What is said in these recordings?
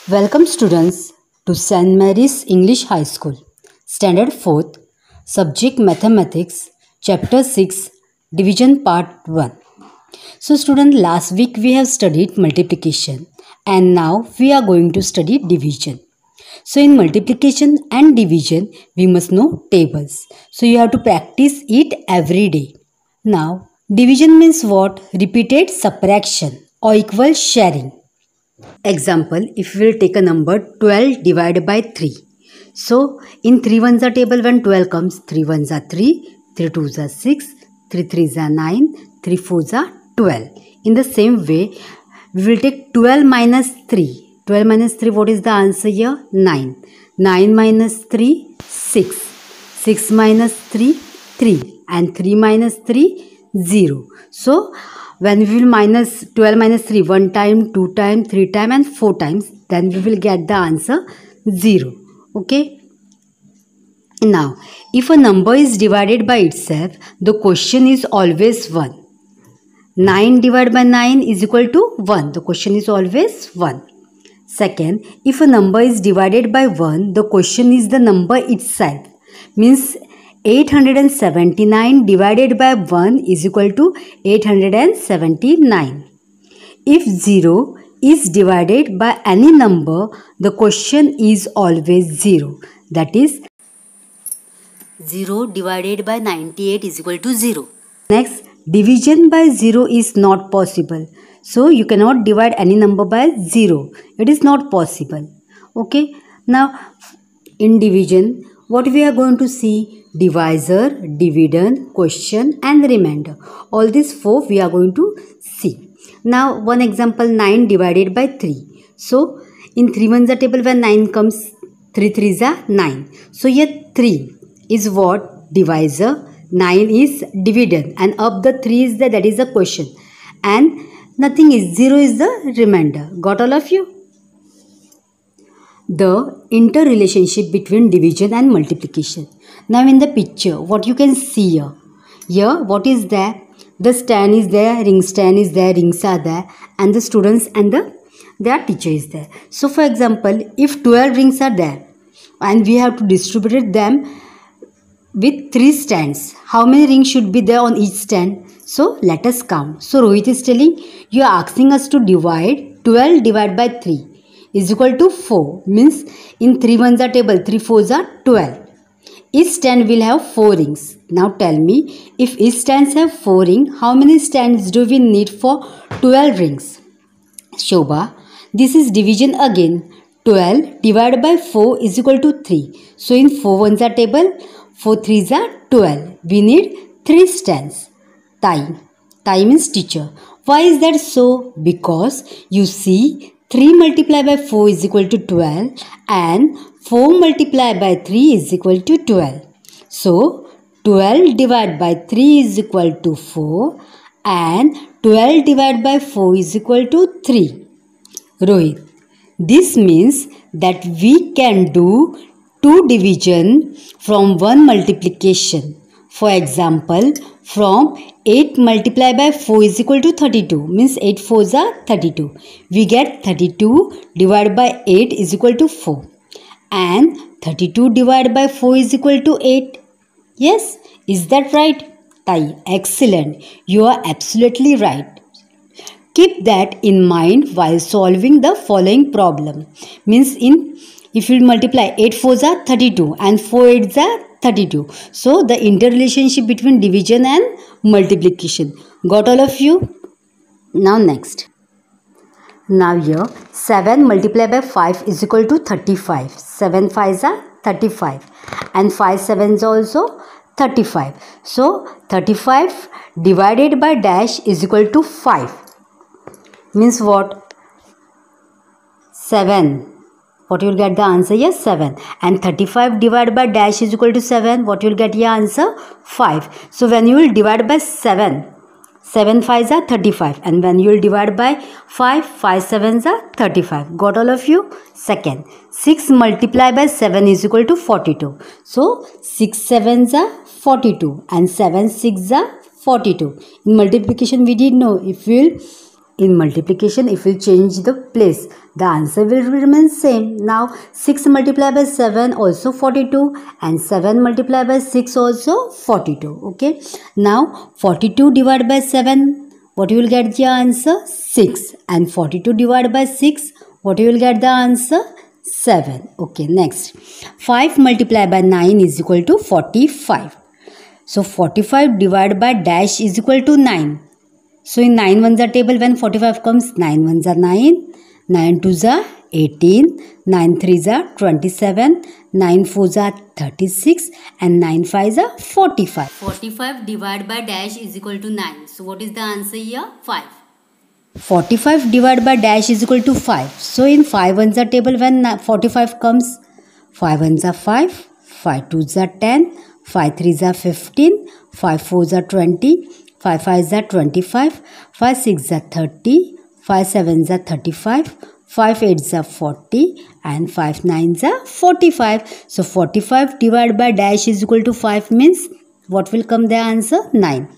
Welcome students to St. Mary's English High School, Standard 4th, Subject Mathematics, Chapter 6, Division Part 1. So student, last week we have studied multiplication and now we are going to study division. So in multiplication and division, we must know tables. So you have to practice it every day. Now, division means what? Repeated subtraction or equal sharing. Example, if we will take a number 12 divided by 3. So, in 3 ones are table when 12 comes, 3 ones are 3, 3 twos are 6, 3 threes are 9, 3 fours are 12. In the same way, we will take 12 minus 3. 12 minus 3, what is the answer here? 9. 9 minus 3, 6. 6 minus 3, 3. And 3 minus 3, 0. So, when we will minus 12 minus 3 one time, two time, three time and four times, then we will get the answer 0. Okay. Now, if a number is divided by itself, the question is always 1. 9 divided by 9 is equal to 1. The question is always 1. Second, if a number is divided by 1, the question is the number itself. Means 879 divided by 1 is equal to 879. If 0 is divided by any number, the question is always 0. That is 0 divided by 98 is equal to 0. Next, division by 0 is not possible. So you cannot divide any number by 0. It is not possible. Okay. Now in division, what we are going to see? Divisor, dividend, question and remainder. All these four we are going to see. Now one example, 9 divided by 3. So in 3 ones are table when 9 comes, 3 threes are 9. So here 3 is what? Divisor. 9 is dividend and up the 3 is that is a question. And nothing is 0 is the remainder. Got all of you? The interrelationship between division and multiplication. Now in the picture, what you can see here? Here, what is there? The stand is there, ring stand is there, rings are there, and the students and their teacher is there. So for example, if 12 rings are there, and we have to distribute them with 3 stands, how many rings should be there on each stand? So let us count. So Rohit is telling, you are asking us to divide 12 divided by 3 is equal to 4. Means in 3 ones are table, 3 fours are 12. Each stand will have 4 rings. Now tell me, if each stands have 4 rings, how many stands do we need for 12 rings? Shobha, this is division again. 12 divided by 4 is equal to 3. So in 4 ones are table, 4 threes are 12. We need 3 stands. Tai means teacher. Why is that so? Because you see 3 multiplied by 4 is equal to 12 and 4 multiplied by 3 is equal to 12. So 12 divided by 3 is equal to 4 and 12 divided by 4 is equal to 3. Rohit, this means that we can do 2 division from 1 multiplication. For example, from 8 multiplied by 4 is equal to 32. Means 8 fours are 32. We get 32 divided by 8 is equal to 4. And 32 divided by 4 is equal to 8. Yes, is that right? Tai, excellent. You are absolutely right. Keep that in mind while solving the following problem. Means if you multiply 8 fours are 32 and 4 eights are 32. So the interrelationship between division and multiplication. Got all of you? Now next. Now here 7 multiplied by 5 is equal to 35. 7 5s are 35 and 5 7s also 35. So 35 divided by dash is equal to 5. Means what? 7. What you will get the answer here? 7. And 35 divided by dash is equal to 7. What you will get your answer? 5. So when you will divide by 7, 7 5s are 35. And when you will divide by 5, 5 7s are 35. Got all of you? Second, 6 multiplied by 7 is equal to 42. So 6 7s are 42 and 7 6s are 42. In multiplication we did know if we will In multiplication, if we change the place, the answer will remain same. Now 6 multiplied by 7 also 42 and 7 multiplied by 6 also 42. Okay. Now 42 divided by 7, what you will get the answer? 6. And 42 divided by 6, what you will get the answer? 7. Okay, next. 5 multiplied by 9 is equal to 45. So 45 divided by dash is equal to 9. So in 9 ones are table, when 45 comes, 9 ones are 9, 9 twos are 18, 9 threes are 27, 9 fours are 36 and 9 fives are 45. 45 divided by dash is equal to 9. So what is the answer here? 5. 45 divided by dash is equal to 5. So in 5 ones are table, when 45 comes, 5 ones are 5, 5 twos are 10, 5 threes are 15, 5 fours are 20, 5 fives are 25, 5 sixes are 30, 5 sevens are 35, 5 eights are 40 and 5 nines are 45. So 45 divided by dash is equal to 5 means what will come the answer? 9.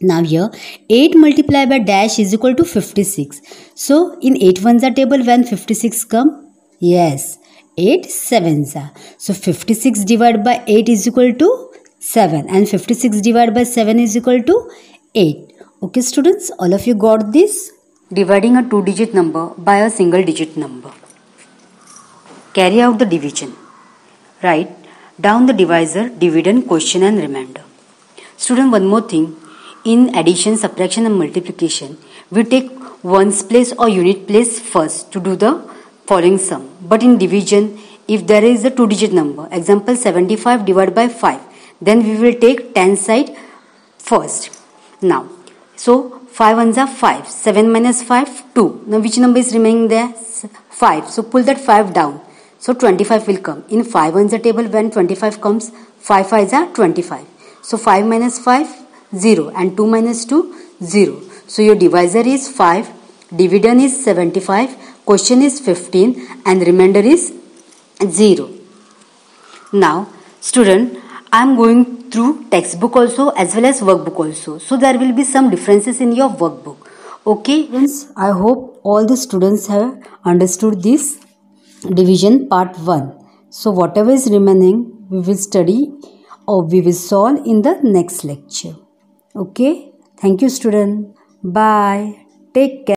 Now here 8 multiplied by dash is equal to 56. So in 8 ones are table, when 56 come? Yes, 8 sevens are. So 56 divided by 8 is equal to 7 and 56 divided by 7 is equal to 8. Okay students, all of you got this? Dividing a 2-digit number by a single-digit number. Carry out the division. Write down the divisor, dividend, quotient and remainder. Student, one more thing. In addition, subtraction and multiplication, we take ones place or unit place first to do the following sum. But in division, if there is a 2-digit number, example 75 divided by 5, then we will take 10 side first. Now, so 5 ones are 5, 7 minus 5, 2. Now which number is remaining there? 5. So pull that 5 down. So 25 will come. In 5 ones are table, when 25 comes, 5 fives are 25. So 5 minus 5, 0 and 2 minus 2, 0. So your divisor is 5, dividend is 75, quotient is 15 and remainder is 0. Now student, I am going through textbook also as well as workbook also. So there will be some differences in your workbook. Okay friends, I hope all the students have understood this division part 1. So whatever is remaining, we will study or we will solve in the next lecture. Okay, thank you student. Bye. Take care.